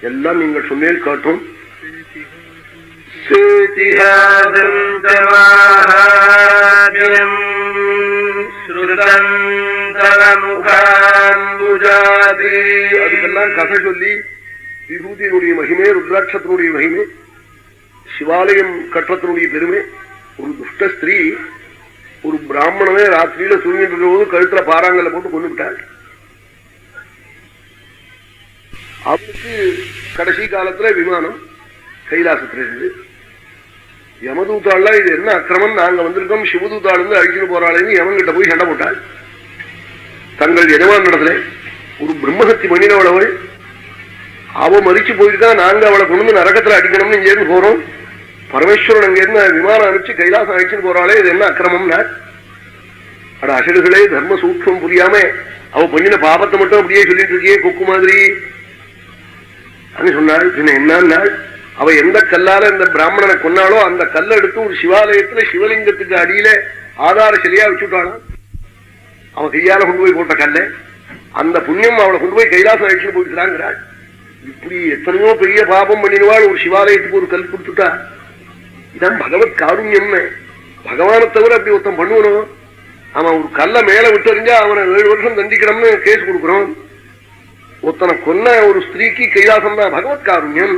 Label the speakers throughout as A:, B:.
A: எல்லாம் நீங்கள் சொன்னேன் காட்டும். அதுக்கெல்லாம் கதை சொல்லி விபூதியினுடைய மகிமை, ருத்ராட்சத்தினுடைய மகிமை, சிவாலயம் கட்டத்தினுடைய பெருமை. ஒரு துஷ்ட ஸ்திரீ ஒரு பிராமணனே ராத்திரியில தூங்கிட்டு இருக்கிற போது கழுத்துல பாறாங்கல்ல போட்டு கொண்டு விட்டாள். அவனுக்கு கடைசி காலத்துல விமானம் கைலாசத்திலிருந்து யமதூத்தாள்ல இது என்ன அக்கிரமம், நாங்க வந்திருக்கோம் சிவதூத்தாள் இருந்து அழிச்சுட்டு போறாளேன்னு யமன்கிட்ட போய் சண்டை போட்டாள். தங்கள் எஜமான இடத்துல ஒரு பிரம்மசக்தி மணினவளவள் அவ மறிச்சு போயிருக்கா, நாங்க அவளை கொண்டு நரகத்துல அடிக்கணும்னு இங்கேருந்து போறோம். பரமேஸ்வரன் அங்கிருந்து விமானம் அனுப்பிச்சு கைலாசம் அழிச்சுட்டு போறாளே, இது என்ன அக்கிரமம்னா? அட அசடுகளே, தர்ம சூக்ஷம் புரியாம அவ பண்ணின பாபத்தை மட்டும் அப்படியே சொல்லிட்டு இருக்கியே கொக்கு மாதிரி சொன்னாள். பின்ன என்ன, அவ எந்த கல்லால இந்த பிராமணனை கொன்னாலோ அந்த கல்லை எடுத்து ஒரு சிவாலயத்துல சிவலிங்கத்துக்கு அடியில ஆதார சிலையா வச்சுட்டாளாம். அவன் கையால கொண்டு போய் போட்ட கல்ல, அந்த புண்ணியம் அவளை கொண்டு போய் கைலாசம் அழிச்சுட்டு போயிட்டுறாங்கிறாள். இப்படி எத்தனையோ பெரிய பாபம் பண்ணிடுவாள், ஒரு சிவாலயத்துக்கு ஒரு கல் கொடுத்துட்டா. இதான் பகவத் காருண்யம்னு. பகவானை தவிர அப்படி ஒருத்தன் பண்ணுவனும். அவன் ஒரு கல்ல மேல விட்டு எறிஞ்சா அவனை 7 வருஷம் தண்டிக்கணும்னு கேஸ் கொடுக்குறோம். ஒருத்தனை கொன்ன ஒரு ஸ்திரீக்கு கைலாசம் தான் பகவத் காருண்யம்.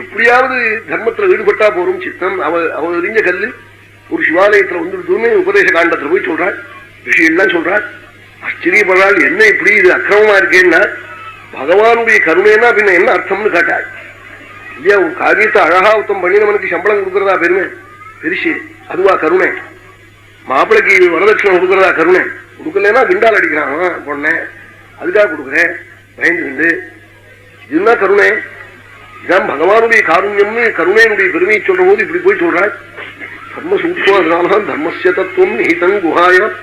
A: எப்படியாவது தர்மத்துல ஈடுபட்டா போரும் சித்தம். அவ எறிஞ்ச கல்லு ஒரு சிவாலயத்துல வந்துடுதுன்னு உபதேச காண்டத்துல போய் சொல்றாள். ரிஷியெல்லாம் சொல்றாள். ஆச்சரியப்படுறாள், என்ன இப்படி இது அக்கிரமமா இருக்கேன்னா பகவானுடைய கருணைன்னா பின்ன என்ன அர்த்தம்னு கேட்டாள். இல்லையா, ஒரு காரியத்தை அழகா உத்தம் பண்ணினவனுக்கு சம்பளம் கொடுக்கறதா பெருமை பெருசு, அதுவா கருணை? மாப்பிளைக்கு வரதட்சணை கொடுக்கறதா கருணை? கொடுக்கலன்னா கிண்டால் அடிக்கிறான் பொண்ணே, அதுக்காக கொடுக்குறேன் பயந்து. இதுதான் கருணை. இதான் பகவானுடைய காருண்யம்னு கருணையினுடைய பெருமையை சொல்ற போது இப்படி போய் சொல்றாள். தர்ம சூட்சம். அதனாலதான் தர்மசிய தத்துவம் நிஹிதம் குஹாயம்.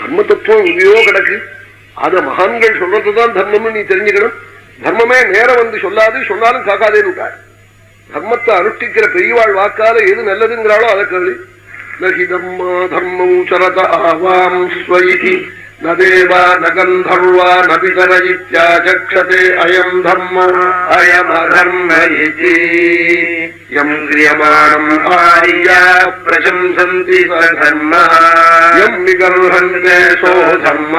A: தர்ம தத்துவம் எங்கேயோ கிடக்கு. அத மகான்கள் சொல்றதுதான் தர்மம்னு நீ தெரிஞ்சுக்கணும். தர்மமே நேரம் வந்து சொல்லாது, சொன்னாலும் காக்காதேன்னு விட்டாள். தர்மத்தை அனுஷ்டிக்கிற பெரியவாள் வாக்கால எது நல்லதுங்கிறாளோ அதை கேளு. நஹி தர்மா தர்மம் சரதாவாம் ஸ்வயிதி நதேவா நகந்தர்வா நபிதர இத்யாசக்ஷதே அயம் தர்ம அயம் அதர்ம இதி யம் கிரியமாணம் ஆரியா பிரசம்சந்தி தர்ம யம் நிகர்ஹந்தே சோ தர்ம.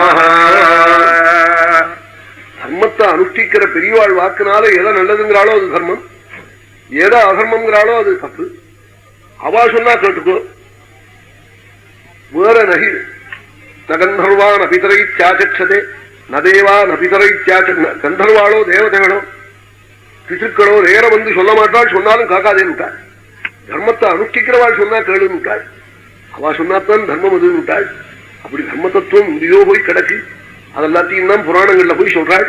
A: தர்மத்தை அனுஷ்டிக்கிற பெரியவாள் வாக்குனால எதை நல்லதுங்கிறாளோ அது தர்மம், ஏதோ அதர்மங்கிறாளோ அது தப்பு. அவா சொன்னா கேட்டுக்கோ. வேற நகி நகந்தர்வான் அபிதரை தியாச்சதே நதேவா நபிதரை தியாச்ச. கந்தர்வாளோ தேவதைகளோ பிசுக்களோ நேர வந்து சொல்ல மாட்டாள், சொன்னாலும் காக்காதேன்னுட்டாள். தர்மத்தை அனுஷ்டிக்கிறவாள் சொன்னா கேளுன்னுட்டாள். அவா சொன்னாத்தான் தர்மம் அதுன்னுட்டாள். அப்படி தர்ம தத்துவம் இங்கேயோ போய் கிடக்கு. அதெல்லாத்தையும் தான் புராணங்கள்ல போய் சொல்றாள்.